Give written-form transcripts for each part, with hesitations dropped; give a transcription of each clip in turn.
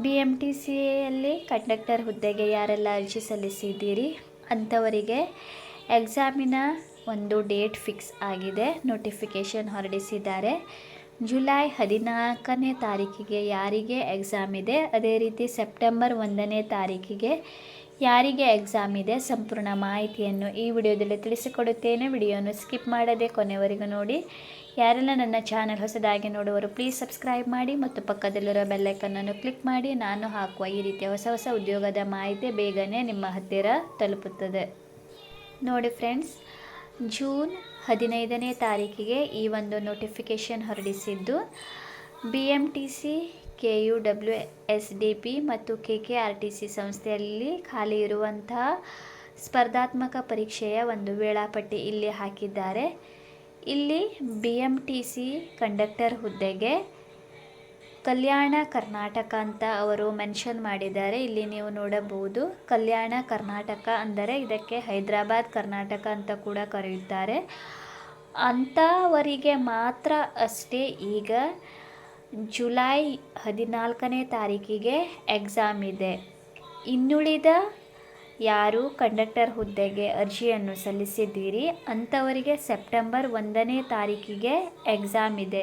BMTCಯಲ್ಲಿ conductor ಹುದ್ದೆಗೆ ಯಾರೆಲ್ಲ ಅರ್ಜಿ ಸಲ್ಲಿಸಿದ್ದೀರಿ ಅಂಥವರಿಗೆ ಎಕ್ಸಾಮಿನ ಒಂದು ಡೇಟ್ ಫಿಕ್ಸ್ ಆಗಿದೆ. ನೋಟಿಫಿಕೇಷನ್ ಹೊರಡಿಸಿದ್ದಾರೆ. ಜುಲೈ 14ನೇ ತಾರೀಕಿಗೆ ಯಾರಿಗೆ ಎಕ್ಸಾಮ್ ಇದೆ, ಅದೇ ರೀತಿ ಸೆಪ್ಟೆಂಬರ್ 1ನೇ ತಾರೀಕಿಗೆ ಯಾರಿಗೆ ಎಕ್ಸಾಮ್ ಇದೆ, ಸಂಪೂರ್ಣ ಮಾಹಿತಿಯನ್ನು ಈ ವಿಡಿಯೋದಲ್ಲಿ ತಿಳಿಸಿಕೊಡುತ್ತೇನೆ. ವಿಡಿಯೋನು ಸ್ಕಿಪ್ ಮಾಡದೆ ಕೊನೆವರೆಗೂ ನೋಡಿ. ಯಾರೆಲ್ಲ ನನ್ನ ಚಾನಲ್ ಹೊಸದಾಗಿ ನೋಡುವವರು ಪ್ಲೀಸ್ ಸಬ್ಸ್ಕ್ರೈಬ್ ಮಾಡಿ ಮತ್ತು ಪಕ್ಕದಲ್ಲಿರೋ ಬೆಲ್ಲೈಕನ್ನನ್ನು ಕ್ಲಿಕ್ ಮಾಡಿ. ನಾನು ಹಾಕುವ ಈ ರೀತಿಯ ಹೊಸ ಉದ್ಯೋಗದ ಮಾಹಿತಿ ಬೇಗನೆ ನಿಮ್ಮ ಹತ್ತಿರ ತಲುಪುತ್ತದೆ. ನೋಡಿ ಫ್ರೆಂಡ್ಸ್, ಜೂನ್ 15ನೇ ತಾರೀಕಿಗೆ ಈ ಒಂದು ನೋಟಿಫಿಕೇಷನ್ ಹೊರಡಿಸಿದ್ದು BMTC, KUWSDP ಮತ್ತು KKRTC ಸಂಸ್ಥೆಯಲ್ಲಿ ಖಾಲಿ ಇರುವಂತಹ ಸ್ಪರ್ಧಾತ್ಮಕ ಪರೀಕ್ಷೆಯ ಒಂದು ವೇಳಾಪಟ್ಟಿ ಇಲ್ಲಿ ಹಾಕಿದ್ದಾರೆ. ಇಲ್ಲಿ BMTC ಕಂಡಕ್ಟರ್ ಹುದ್ದೆಗೆ ಕಲ್ಯಾಣ ಕರ್ನಾಟಕ ಅಂತ ಅವರು ಮೆನ್ಷನ್ ಮಾಡಿದ್ದಾರೆ. ಇಲ್ಲಿ ನೀವು ನೋಡಬಹುದು, ಕಲ್ಯಾಣ ಕರ್ನಾಟಕ ಅಂದರೆ ಇದಕ್ಕೆ ಹೈದರಾಬಾದ್ ಕರ್ನಾಟಕ ಅಂತ ಕೂಡ ಕರೆಯುತ್ತಾರೆ. ಅಂಥವರಿಗೆ ಮಾತ್ರ ಅಷ್ಟೇ ಈಗ ಜುಲೈ 14ನೇ ತಾರೀಕಿಗೆ ಎಕ್ಸಾಮ್ ಇದೆ. ಇನ್ನುಳಿದ ಯಾರು ಕಂಡಕ್ಟರ್ ಹುದ್ದೆಗೆ ಅರ್ಜಿಯನ್ನು ಸಲ್ಲಿಸಿದ್ದೀರಿ ಅಂಥವರಿಗೆ ಸೆಪ್ಟೆಂಬರ್ 1ನೇ ತಾರೀಕಿಗೆ ಎಕ್ಸಾಮ್ ಇದೆ.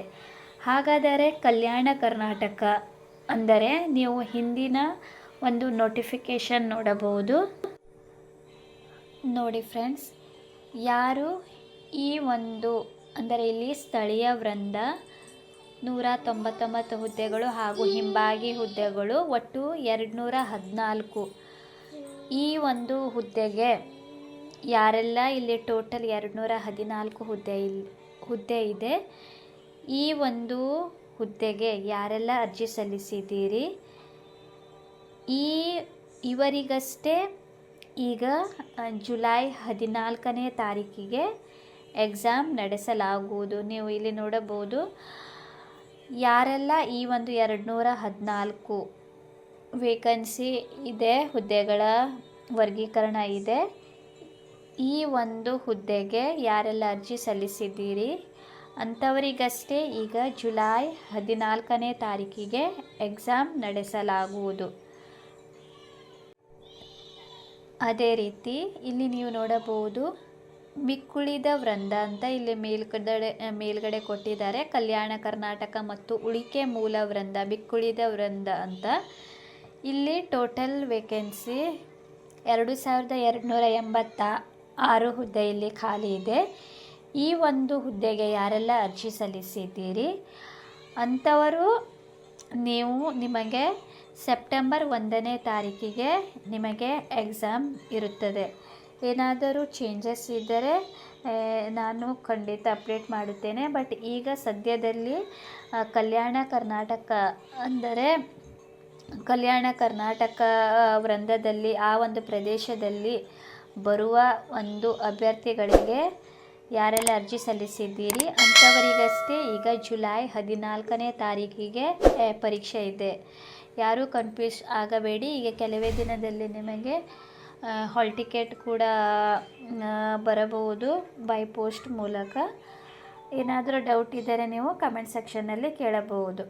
ಹಾಗಾದರೆ ಕಲ್ಯಾಣ ಕರ್ನಾಟಕ ಅಂದರೆ ನೀವು ಹಿಂದಿನ ಒಂದು ನೋಟಿಫಿಕೇಷನ್ ನೋಡಬಹುದು. ನೋಡಿ ಫ್ರೆಂಡ್ಸ್, ಯಾರು ಈ ಒಂದು ಅಂದರೆ ಇಲ್ಲಿ ಸ್ಥಳೀಯ ವೃಂದ 199 ಹುದ್ದೆಗಳು ಹಾಗೂ ಹಿಂಬಾಗಿ ಹುದ್ದೆಗಳು ಒಟ್ಟು 214. ಈ ಒಂದು ಹುದ್ದೆಗೆ ಯಾರೆಲ್ಲ ಇಲ್ಲಿ ಟೋಟಲ್ 214 ಹುದ್ದೆ ಇದೆ. ಈ ಒಂದು ಹುದ್ದೆಗೆ ಯಾರೆಲ್ಲ ಅರ್ಜಿ ಸಲ್ಲಿಸಿದ್ದೀರಿ ಇವರಿಗಷ್ಟೇ ಈಗ ಜುಲೈ 14ನೇ ತಾರೀಕಿಗೆ ಎಕ್ಸಾಮ್ ನಡೆಸಲಾಗುವುದು. ನೀವು ಇಲ್ಲಿ ನೋಡಬಹುದು ಯಾರೆಲ್ಲ ಈ ಒಂದು 214 ವೇಕೆನ್ಸಿ ಇದೆ, ಹುದ್ದೆಗಳ ವರ್ಗೀಕರಣ ಇದೆ. ಈ ಒಂದು ಹುದ್ದೆಗೆ ಯಾರೆಲ್ಲ ಅರ್ಜಿ ಸಲ್ಲಿಸಿದ್ದೀರಿ ಅಂಥವರಿಗಷ್ಟೇ ಈಗ ಜುಲೈ 14ನೇ ತಾರೀಕಿಗೆ ಎಕ್ಸಾಮ್ ನಡೆಸಲಾಗುವುದು. ಅದೇ ರೀತಿ ಇಲ್ಲಿ ನೀವು ನೋಡಬಹುದು ಮಿಕ್ಕುಳಿದ ವೃಂದ ಅಂತ ಇಲ್ಲಿ ಮೇಲ್ಗಡೆ ಕೊಟ್ಟಿದ್ದಾರೆ. ಕಲ್ಯಾಣ ಕರ್ನಾಟಕ ಮತ್ತು ಉಳಿಕೆ ಮೂಲ ವೃಂದ, ಮಿಕ್ಕುಳಿದ ವೃಂದ ಅಂತ. ಇಲ್ಲಿ ಟೋಟಲ್ ವೇಕೆನ್ಸಿ 2286 ಹುದ್ದೆ ಇಲ್ಲಿ ಖಾಲಿ ಇದೆ. ಈ ಒಂದು ಹುದ್ದೆಗೆ ಯಾರೆಲ್ಲ ಅರ್ಜಿ ಸಲ್ಲಿಸಿದ್ದೀರಿ ಅಂಥವರು ನಿಮಗೆ ಸೆಪ್ಟೆಂಬರ್ 1ನೇ ತಾರೀಕಿಗೆ ನಿಮಗೆ ಎಕ್ಸಾಮ್ ಇರುತ್ತದೆ. ಏನಾದರೂ ಚೇಂಜಸ್ ಇದ್ದರೆ ನಾನು ಖಂಡಿತ ಅಪ್ಡೇಟ್ ಮಾಡುತ್ತೇನೆ. ಬಟ್ ಈಗ ಸದ್ಯದಲ್ಲಿ ಕಲ್ಯಾಣ ಕರ್ನಾಟಕ ಅಂದರೆ ಕಲ್ಯಾಣ ಕರ್ನಾಟಕ ವೃಂದದಲ್ಲಿ ಆ ಒಂದು ಪ್ರದೇಶದಲ್ಲಿ ಬರುವ ಒಂದು ಅಭ್ಯರ್ಥಿಗಳಿಗೆ ಯಾರೆಲ್ಲ ಅರ್ಜಿ ಸಲ್ಲಿಸಿದ್ದೀರಿ ಅಂಥವರಿಗಷ್ಟೇ ಈಗ ಜುಲೈ 14ನೇ ತಾರೀಕಿಗೆ ಪರೀಕ್ಷೆ ಇದೆ. ಯಾರೂ ಕನ್ಫ್ಯೂಸ್ ಆಗಬೇಡಿ. ಈಗ ಕೆಲವೇ ದಿನದಲ್ಲಿ ನಿಮಗೆ ಹಾಲ್ ಟಿಕೆಟ್ ಕೂಡ ಬರಬಹುದು ಬೈ ಪೋಸ್ಟ್ ಮೂಲಕ. ಏನಾದರೂ ಡೌಟ್ ಇದ್ದರೆ ನೀವು ಕಮೆಂಟ್ ಸೆಕ್ಷನ್ನಲ್ಲಿ ಕೇಳಬಹುದು.